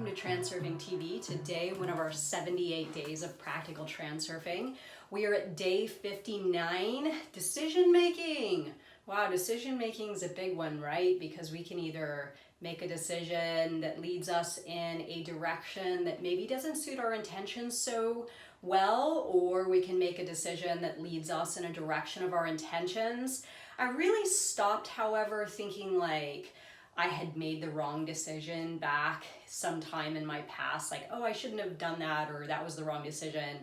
to TransurfingTV. Today, one of our 78 days of practical transurfing. We are at day 59, decision making. Wow, decision making is a big one, right? Because we can either make a decision that leads us in a direction that maybe doesn't suit our intentions so well, or we can make a decision that leads us in a direction of our intentions. I really stopped, however, thinking like I had made the wrong decision back sometime in my past, like, oh, I shouldn't have done that, or that was the wrong decision,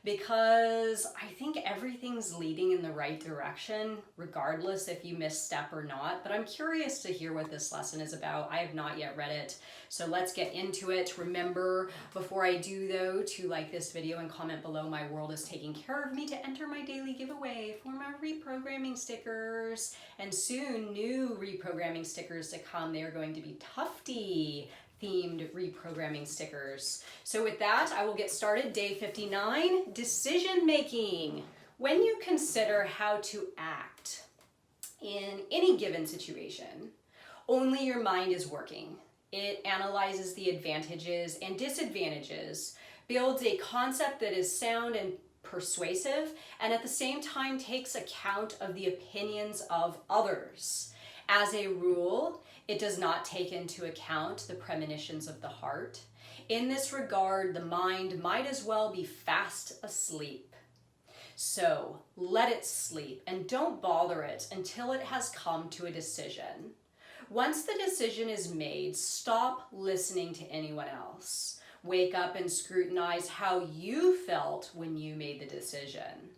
because I think everything's leading in the right direction, regardless if you misstep or not. But I'm curious to hear what this lesson is about. I have not yet read it, so let's get into it. Remember, before I do though, to like this video and comment below. My world is taking care of me to enter my daily giveaway for my reprogramming stickers, and soon new reprogramming stickers to come. They are going to be Tufty themed reprogramming stickers. So with that, I will get started. Day 59, decision making. When you consider how to act in any given situation, only your mind is working. It analyzes the advantages and disadvantages, builds a concept that is sound and persuasive, and at the same time takes account of the opinions of others. As a rule, it does not take into account the premonitions of the heart. In this regard, the mind might as well be fast asleep. So let it sleep and don't bother it until it has come to a decision. Once the decision is made, stop listening to anyone else. Wake up and scrutinize how you felt when you made the decision.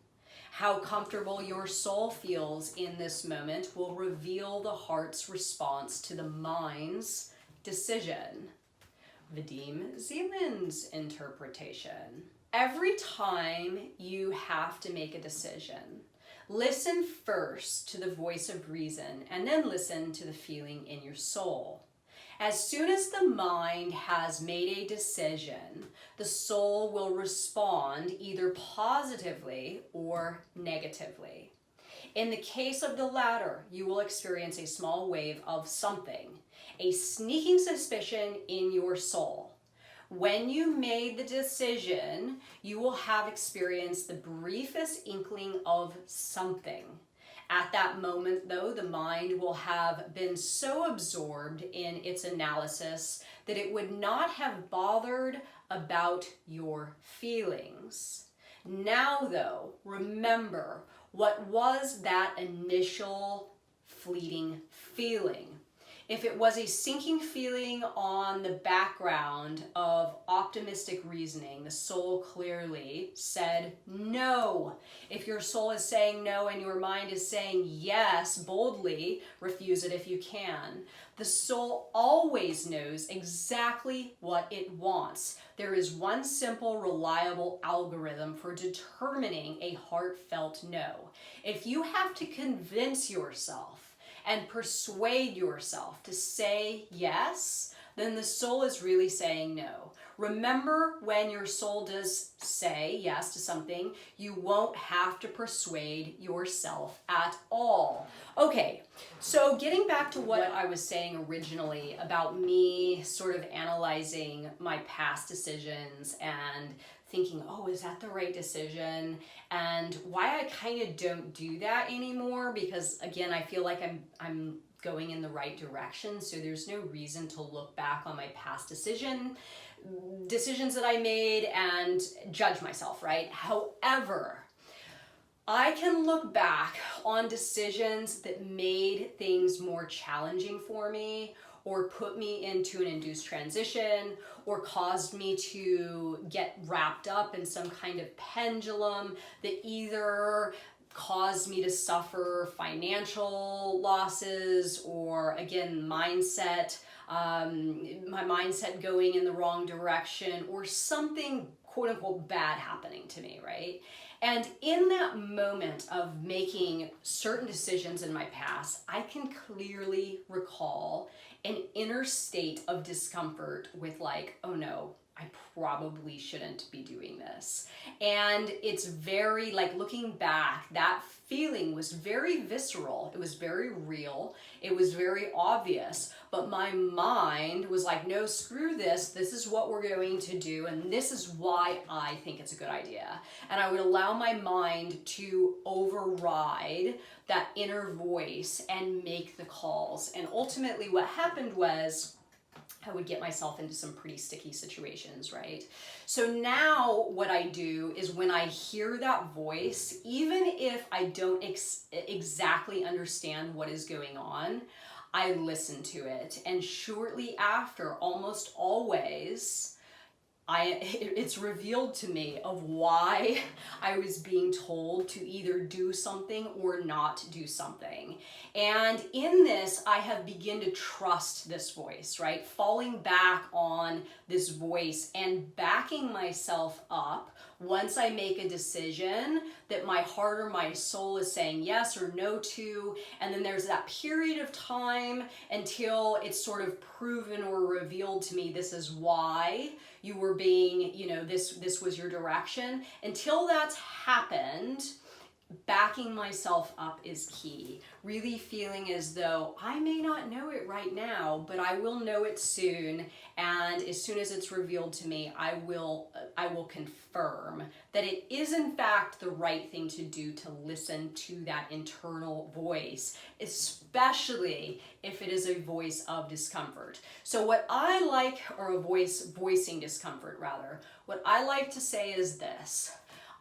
How comfortable your soul feels in this moment will reveal the heart's response to the mind's decision. Vadim Zeland's interpretation. Every time you have to make a decision, listen first to the voice of reason and then listen to the feeling in your soul. As soon as the mind has made a decision, the soul will respond either positively or negatively. In the case of the latter, you will experience a small wave of something, a sneaking suspicion in your soul. When you made the decision, you will have experienced the briefest inkling of something. At that moment, though, the mind will have been so absorbed in its analysis that it would not have bothered about your feelings. Now, though, remember, what was that initial fleeting feeling? If it was a sinking feeling on the background of optimistic reasoning, the soul clearly said no. If your soul is saying no and your mind is saying yes, boldly refuse it if you can. The soul always knows exactly what it wants. There is one simple, reliable algorithm for determining a heartfelt no. If you have to convince yourself and persuade yourself to say yes, then the soul is really saying no. Remember, when your soul does say yes to something, you won't have to persuade yourself at all. Okay, so getting back to what I was saying originally about me sort of analyzing my past decisions and thinking, oh, is that the right decision? And why I kind of don't do that anymore, because again, I feel like I'm going in the right direction, so there's no reason to look back on my past decisions that I made and judge myself, right? However, I can look back on decisions that made things more challenging for me, or put me into an induced transition, or caused me to get wrapped up in some kind of pendulum that either caused me to suffer financial losses, or again, mindset, my mindset going in the wrong direction, or something quote unquote bad happening to me, right? And in that moment of making certain decisions in my past, I can clearly recall an inner state of discomfort with like, oh no, I probably shouldn't be doing this. And it's very, like, looking back, that feeling was very visceral. It was very real. It was very obvious. But my mind was like, no, screw this. This is what we're going to do. And this is why I think it's a good idea. And I would allow my mind to override that inner voice and make the calls. And ultimately what happened was, I would get myself into some pretty sticky situations, right? So now what I do is when I hear that voice, even if I don't exactly understand what is going on, I listen to it. And shortly after, almost always, it's revealed to me of why I was being told to either do something or not do something. And in this, I have begun to trust this voice, right? Falling back on this voice and backing myself up once I make a decision that my heart or my soul is saying yes or no to, and then there's that period of time until it's sort of proven or revealed to me this is why you were being, this was your direction. Until that's happened, backing myself up is key. Really feeling as though I may not know it right now, but I will know it soon. And as soon as it's revealed to me, I will confirm that it is in fact the right thing to do, to listen to that internal voice, especially if it is a voice of discomfort. So what I like, or a voice voicing discomfort rather, what I like to say is this: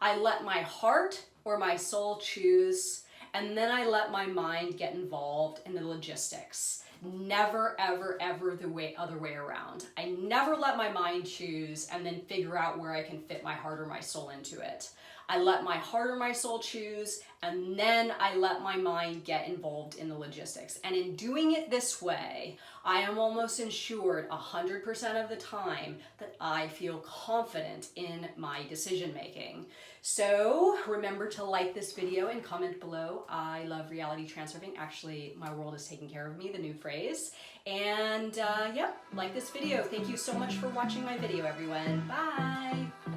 I let my heart or my soul choose, and then I let my mind get involved in the logistics. Never, ever, ever the other way around. I never let my mind choose and then figure out where I can fit my heart or my soul into it. I let my heart or my soul choose, and then I let my mind get involved in the logistics. And in doing it this way, I am almost ensured 100% of the time that I feel confident in my decision making. So remember to like this video and comment below. I love Reality Transurfing. Actually, my world is taking care of me, the new phrase. And yep, like this video. Thank you so much for watching my video, everyone. Bye.